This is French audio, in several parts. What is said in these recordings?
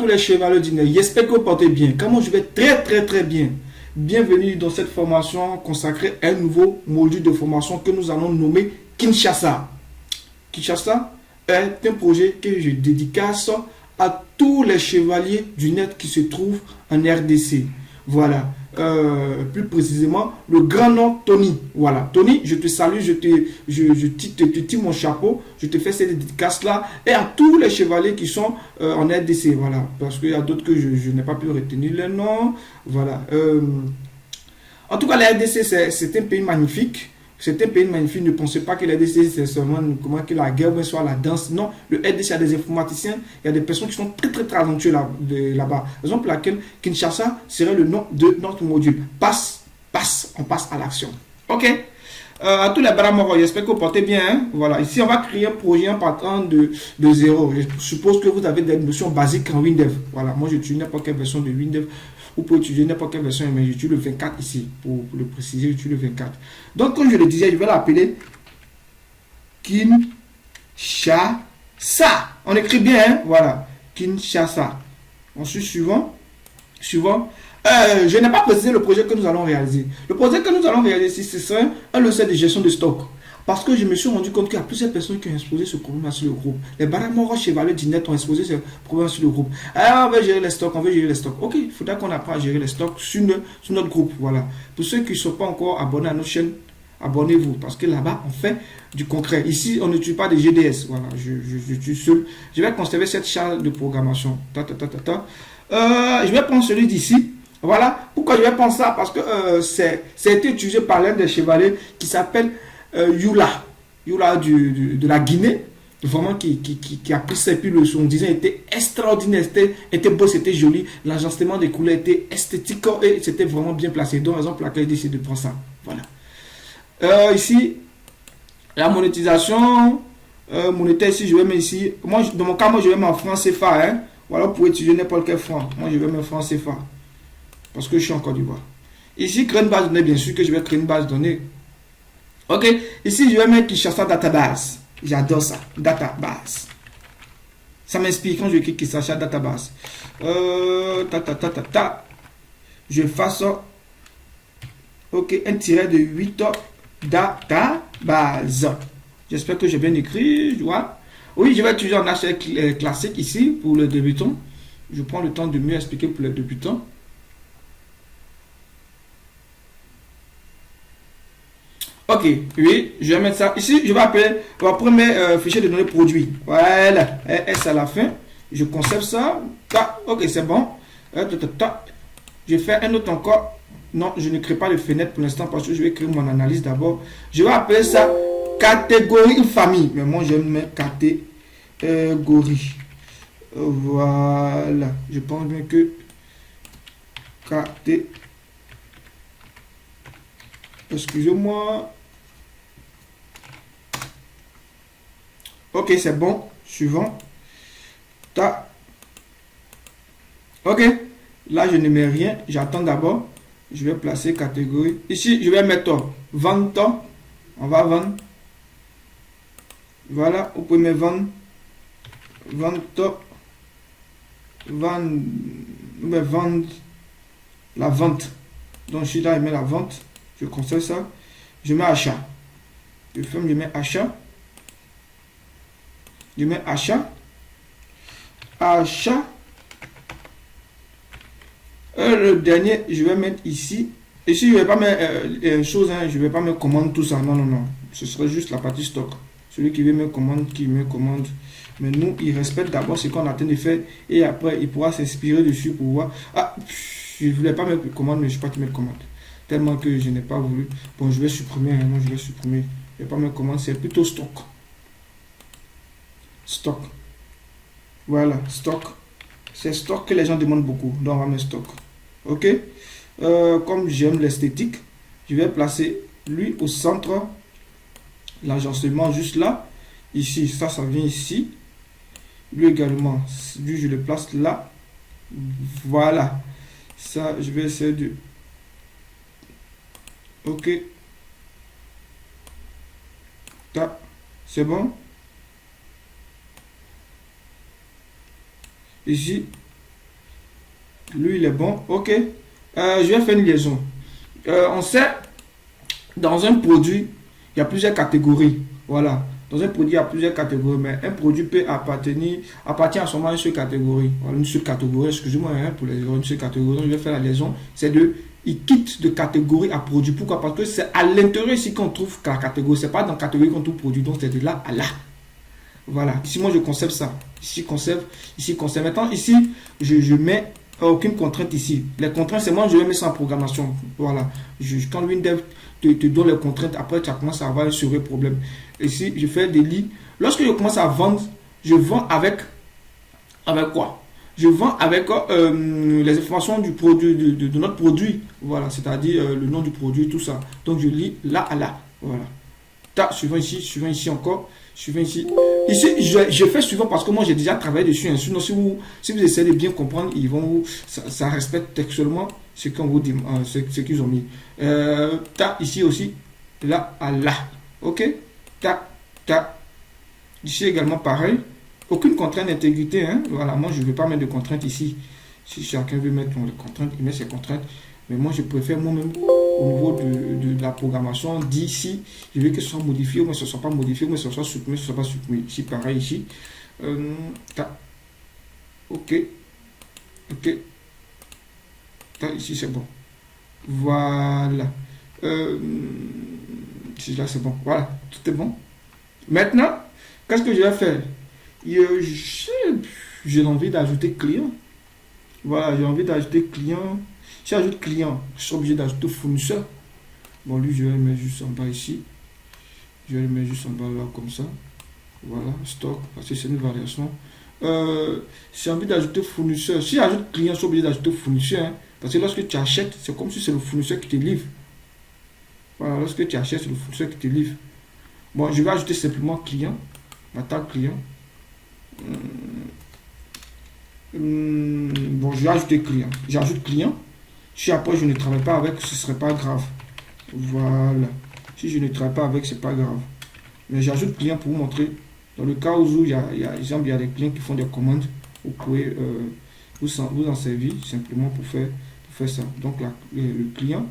les chevaliers du net. J'espère que vous portez bien. Comment je vais très bien. Bienvenue dans cette formation consacrée à un nouveau module de formation que nous allons nommer Kinshasa. Kinshasa est un projet que je dédicace à tous les chevaliers du net qui se trouvent en RDC. Voilà. Plus précisément, le grand nom Tony. Voilà. Tony, je te salue, je te tire mon chapeau, je te fais cette dédicace-là et à tous les chevaliers qui sont en RDC. Voilà. Parce qu'il y a d'autres que je n'ai pas pu retenir le nom. Voilà. En tout cas, la RDC, c'est un pays magnifique. C'est un pays magnifique. Ne pensez pas que la RDC, c'est seulement comment que la guerre ou soit la danse. Non, le RDC, il y a des informaticiens, il y a des personnes qui sont très talentueuses là-bas. Raison pour laquelle Kinshasa serait le nom de notre module. On passe à l'action. Ok. À tous les bras, j'espère que vous portez bien. Hein? Voilà. Ici, on va créer un projet en partant de zéro. Je suppose que vous avez des notions basiques en Windev. Voilà. Moi, j'utilise n'importe quelle version de Windev. Vous pouvez utiliser n'importe quelle version, mais j'utilise le 24 ici. Pour le préciser, j'utilise le 24. Donc, comme je le disais, je vais l'appeler Kinshasa. On écrit bien, hein? Voilà. Kinshasa. Ensuite, suivant. Je n'ai pas précisé le projet que nous allons réaliser. Le projet que nous allons réaliser, ce serait un logiciel de gestion de stock. Parce que je me suis rendu compte qu'il y a plusieurs personnes qui ont exposé ce problème sur le groupe. Les Baramoro chevaliers du net ont exposé ce problème sur le groupe. Alors, on veut gérer les stocks, Ok, il faudra qu'on apprenne à gérer les stocks sur notre groupe. Voilà. Pour ceux qui ne sont pas encore abonnés à notre chaîne, abonnez-vous. Parce que là-bas, on fait du concret. Ici, on n'utilise pas de GDS. Voilà, je suis seul. Je vais conserver cette charge de programmation. Je vais prendre celui d'ici. Voilà. Pourquoi je vais prendre ça? Parce que c'est été utilisé par l'un des chevaliers qui s'appelle Yula de la Guinée, vraiment qui a pris ses puis son design était extraordinaire, était beau, c'était joli, l'agencement des couleurs était esthétique et c'était vraiment bien placé. Donc, raison pour laquelle j'ai décidé de prendre ça. Voilà. Ici, la monétisation monétaire, ici, je vais mettre ici. Moi, dans mon cas, moi, je vais mettre en franc CFA. Hein. Voilà, vous pouvez utiliser n'importe quel franc. Moi, je vais mettre franc CFA. Parce que je suis en Côte d'Ivoire. Ici, créer une base de données, bien sûr que je vais créer une base de données. Ok, ici je vais mettre Kinshasa Database. J'adore ça, Database. Ça m'inspire quand je clique Kinshasa Database. Je fasse ok, un tiret de 8 Database. J'espère que j'ai bien écrit. Voilà. Oui, je vais utiliser un HTML classique ici pour les débutants. Je prends le temps de mieux expliquer pour les débutants. Ok, oui, je vais mettre ça. Ici, je vais appeler le premier fichier de données produit. Voilà, S à la fin. Je conserve ça. Ok, c'est bon. Je fais un autre encore. Non, je ne crée pas de fenêtre pour l'instant parce que je vais créer mon analyse d'abord. Je vais appeler ça catégorie famille. Mais moi, je mets catégorie. Voilà. Je pense bien que excusez-moi. Ok, c'est bon. Suivant. Ok. Là, je ne mets rien. J'attends d'abord. Je vais placer catégorie. Ici, je vais mettre vente. On va vendre. Voilà. Vous pouvez mettre vendre. Vendre. La vente. Donc, je suis là, je mets la vente. Je conserve ça. Je mets achat. Je ferme, je mets achat. Je mets achat. Le dernier, je vais mettre ici. Ici, je ne vais pas mettre chose, hein, je ne vais pas mettre commande tout ça. Non. Ce serait juste la partie stock. Celui qui veut me commande, Mais nous, il respecte d'abord ce qu'on a train de faire. Et après, il pourra s'inspirer dessus pour voir. Ah, je ne voulais pas mettre commande, mais je ne vais pas te mettre commande. Tellement que je n'ai pas voulu. Bon, je vais supprimer. Moi, je vais supprimer. Je ne vais pas mettre commande, c'est plutôt stock. Stock. Voilà, stock. C'est stock que les gens demandent beaucoup. Donc, on va mettre stock. Ok. Comme j'aime l'esthétique, je vais placer lui au centre. L'agencement juste là. Ici, ça vient ici. Lui également, lui, je le place là. Voilà. Ça, je vais essayer de... Ok. C'est bon. Ici, Lui, il est bon. Ok. Je vais faire une liaison. On sait, dans un produit, il y a plusieurs catégories. Voilà. Dans un produit, il y a plusieurs catégories, mais un produit peut appartient à seulement une seule catégorie. Voilà, une seule catégorie, excusez-moi hein, pour les une seule catégorie. Donc, je vais faire la liaison. C'est il quitte de catégorie à produit. Pourquoi? Parce que c'est à l'intérieur ici qu'on trouve la catégorie. C'est pas dans la catégorie qu'on trouve produit. Donc, c'est de là à là. Voilà. Ici, moi, je conserve ça. Ici, conserve. Ici, conserve. Maintenant, ici, je mets aucune contrainte ici. Les contraintes, c'est moi, je vais mettre ça en programmation. Voilà. Quand Windev te donne les contraintes, après, tu commences à avoir un sérieux problème. Ici, je fais des lits. Lorsque je commence à vendre, je vends avec quoi? Je vends avec les informations du produit, de notre produit. Voilà. C'est-à-dire le nom du produit, tout ça. Donc, je lis là à là. Voilà. Suivant ici encore, suivant ici. Ici, je fais suivant parce que moi j'ai déjà travaillé dessus. Hein. Sinon, si vous essayez de bien comprendre, ça respecte textuellement ce qu'on vous dit, ce qu'ils ont mis. Ici aussi, là à là. Ok? Ta. Ici également pareil. Aucune contrainte d'intégrité. Hein. Voilà, moi je ne vais pas mettre de contrainte ici. Si chacun veut mettre des contraintes, il met ses contraintes. Mais moi, je préfère moi-même, au niveau de la programmation, d'ici, je veux que ce soit modifié, ou mais ce ne soit pas modifié, ou mais ce soit supprimé, ce ne soit pas supprimé. Ici, pareil, ici. Ok. Ok. Ici, c'est bon. Voilà. Ici, là, c'est bon. Voilà, tout est bon. Maintenant, qu'est-ce que je vais faire? J'ai envie d'ajouter client. Voilà, j'ai envie d'ajouter client. Si j'ajoute client, je suis obligé d'ajouter fournisseur. Bon, lui, je vais le mettre juste en bas ici. Je vais le mettre juste en bas là, comme ça. Voilà, stock, parce que c'est une variation. Si j'ai envie d'ajouter fournisseur, si j'ajoute client, je suis obligé d'ajouter fournisseur. Hein, parce que lorsque tu achètes, c'est comme si c'est le fournisseur qui te livre. Voilà, lorsque tu achètes, c'est le fournisseur qui te livre. Bon, je vais ajouter simplement client. Ma table client. Bon, je vais ajouter client. J'ajoute client. Si après je ne travaille pas avec, ce ne serait pas grave. Voilà. Si je ne travaille pas avec, c'est pas grave. Mais j'ajoute client pour vous montrer. Dans le cas où il y a des clients qui font des commandes, vous pouvez vous en servir simplement pour faire ça. Donc là, le client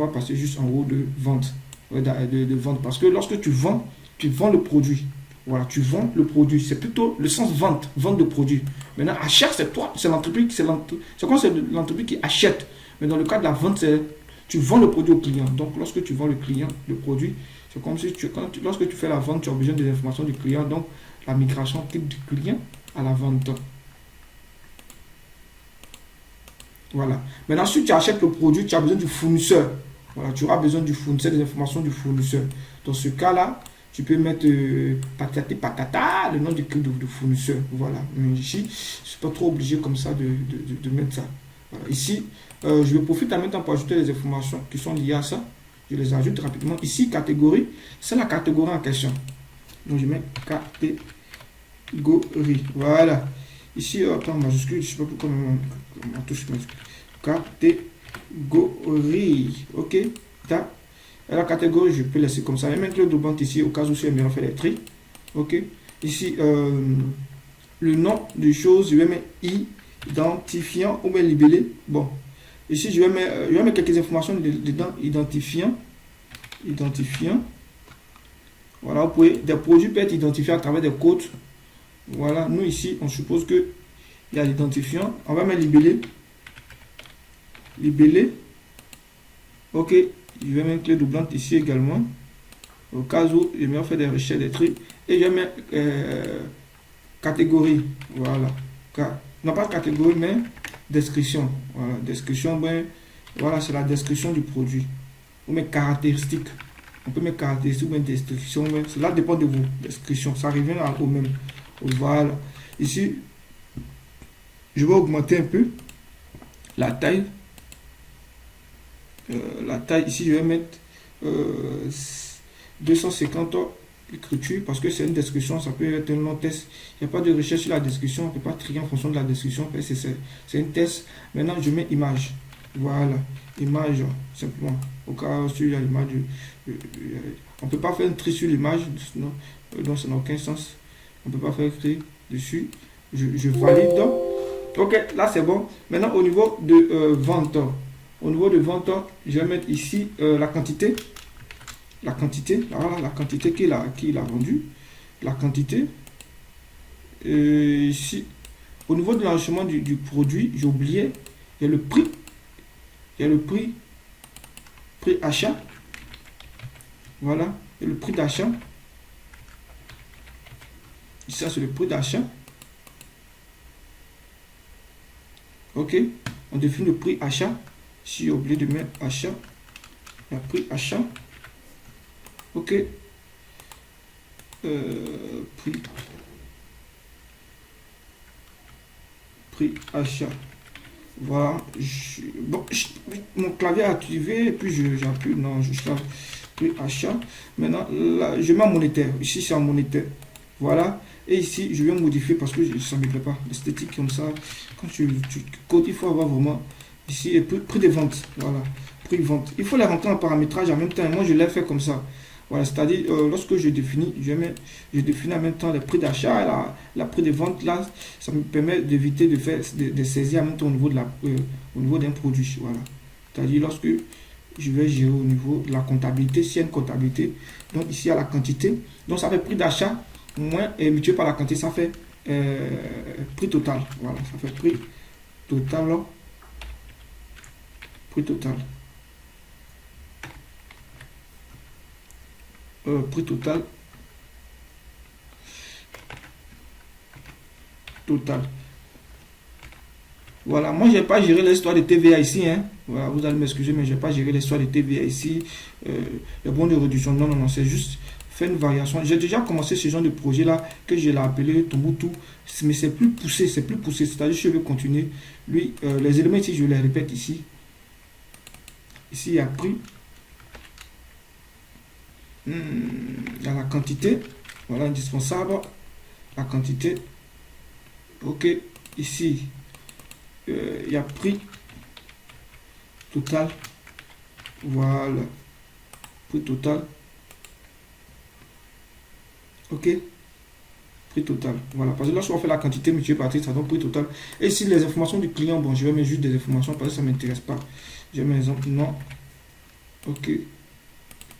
va passer juste en haut de vente. De vente. Parce que lorsque tu vends le produit. Voilà, tu vends le produit. C'est plutôt le sens vente de produit. Maintenant, achète, c'est toi, c'est l'entreprise, c'est l'entreprise qui achète. Mais dans le cas de la vente, tu vends le produit au client. Donc, lorsque tu vends le produit, c'est comme si lorsque tu fais la vente, tu as besoin des informations du client. Donc, la migration type du client à la vente. Voilà. Maintenant, si tu achètes le produit, tu as besoin du fournisseur. Voilà, tu auras besoin du fournisseur, des informations du fournisseur. Dans ce cas-là, tu peux mettre patata, le nom du fournisseur. Voilà. Mais ici, je ne suis pas trop obligé comme ça de mettre ça. Voilà. Ici, je vais profiter en même temps pour ajouter les informations qui sont liées à ça. Je les ajoute rapidement. Ici, catégorie, c'est la catégorie en question. Donc, je mets catégorie. Voilà. Ici, attends, majuscule, je ne sais pas pourquoi on touche catégorie. Ok. La catégorie, je peux laisser comme ça. Je vais mettre le double ici au cas où je vais faire les tri. Ok. Ici, le nom de choses, je vais mettre identifiant ou bien libellé. Bon. Ici, je vais mettre quelques informations dedans. Identifiant. Voilà, des produits peuvent être identifiés à travers des codes. Voilà, nous ici, on suppose que il y a l'identifiant. On va mettre libellé. Ok. Je vais mettre clé doublante ici également. Au cas où je vais faire des recherches, des tri. Et je vais mettre catégorie. Voilà. Non pas catégorie, mais description. Voilà. Description, ben, voilà, c'est la description du produit. Ou mes caractéristiques. On peut mettre caractéristiques ou une description. Cela dépend de vous. Description. Ça revient au même. Voilà. Ici, je vais augmenter un peu la taille. Ici, je vais mettre 250 écriture parce que c'est une description, ça peut être un long test. Il n'y a pas de recherche sur la description, on ne peut pas trier en fonction de la description. C'est un test. Maintenant, je mets image. Voilà, image simplement. Au cas où il y a l'image, on ne peut pas faire un tri sur l'image, donc ça n'a aucun sens. On ne peut pas faire un tri dessus. Je valide. Ok, là c'est bon. Maintenant, au niveau de vente, je vais mettre ici la quantité. Voilà, la quantité qu'il a vendue. La quantité. Ici, au niveau de l'enregistrement du produit, j'ai oublié, il y a le prix. Il y a le prix achat. Voilà, et le prix d'achat. Ça, c'est le prix d'achat. Ok, on définit le prix achat. Si j'ai oublié de mettre achat, il y a prix achat. Ok, prix achat. Voilà, mon clavier activé et puis j'appuie, non, je charge prix achat. Maintenant, là, je mets en monétaire. Ici, c'est en monétaire. Voilà. Et ici, je vais modifier parce que ça ne me plaît pas. L'esthétique comme ça, quand tu codes, il faut avoir vraiment ici et prix de vente. Voilà, prix de vente. Il faut les rentrer en paramétrage en même temps. Et moi, je l'ai fait comme ça. Voilà, c'est-à-dire, lorsque je définis, je définis en même temps les prix d'achat et la prix de vente. Là, ça me permet d'éviter de faire de saisir en même temps au niveau au niveau d'un produit. Voilà. C'est-à-dire, lorsque je vais gérer au niveau de la comptabilité, s'il y a une comptabilité, donc ici, il y a la quantité. Donc, ça fait prix d'achat moins et multiplié par la quantité, ça fait prix total. Voilà, ça fait prix total. Prix total. Prix total. Total. Voilà, moi, je n'ai pas géré l'histoire de TVA ici. Hein. Voilà, vous allez m'excuser, mais je n'ai pas géré l'histoire de TVA ici. Le bon de réduction, non, non, non, c'est juste faire une variation. J'ai déjà commencé ce genre de projet-là que je l'ai appelé Tomboutu, mais c'est plus poussé, c'est plus poussé. C'est-à-dire, je vais continuer. Lui, les éléments ici, je les répète ici. Ici, il y a prix. Il y a la quantité. Voilà, indispensable. La quantité. Ok, ici, il y a prix total. Voilà, prix total. Ok, prix total. Voilà, parce que lorsqu'on fait la quantité multipliée par prix, ça donne prix total. Et ici, les informations du client, bon, je vais mettre juste des informations parce que ça ne m'intéresse pas. Je mets exemple nom. Ok,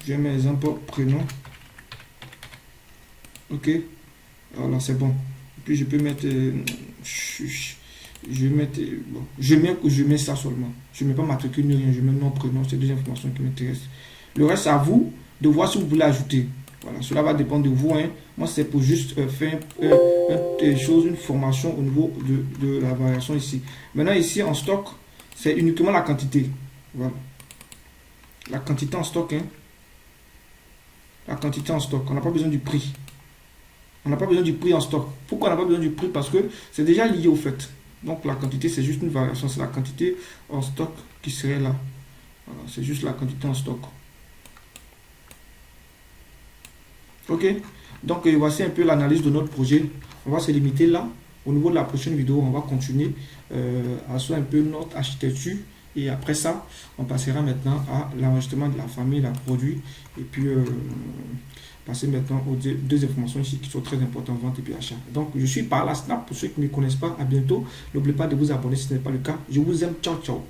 je mets exemple prénom. Ok, voilà, c'est bon. Et puis je peux mettre. Je vais mettre. Bon, je mets ça seulement. Je ne mets pas matricule ni rien. Je mets nom, prénom. C'est deux informations qui m'intéressent. Le reste, c'est à vous de voir si vous voulez ajouter. Voilà, cela va dépendre de vous. Hein. Moi, c'est pour juste faire une formation au niveau de la variation ici. Maintenant, ici, en stock, c'est uniquement la quantité. Voilà. La quantité en stock. Hein. La quantité en stock. On n'a pas besoin du prix. On n'a pas besoin du prix en stock. Pourquoi on n'a pas besoin du prix? Parce que c'est déjà lié au fait. Donc la quantité, c'est juste une variation. C'est la quantité en stock qui serait là. Voilà, c'est juste la quantité en stock. Ok. Donc voici un peu l'analyse de notre projet. On va se limiter là. Au niveau de la prochaine vidéo, on va continuer à sur un peu notre architecture. Et après ça, on passera maintenant à l'enregistrement de la famille, la produit. Et puis passer maintenant aux deux informations ici qui sont très importantes, vente et puis achat. Donc je suis par la Snap. Pour ceux qui ne me connaissent pas, à bientôt. N'oubliez pas de vous abonner si ce n'est pas le cas. Je vous aime. Ciao, ciao.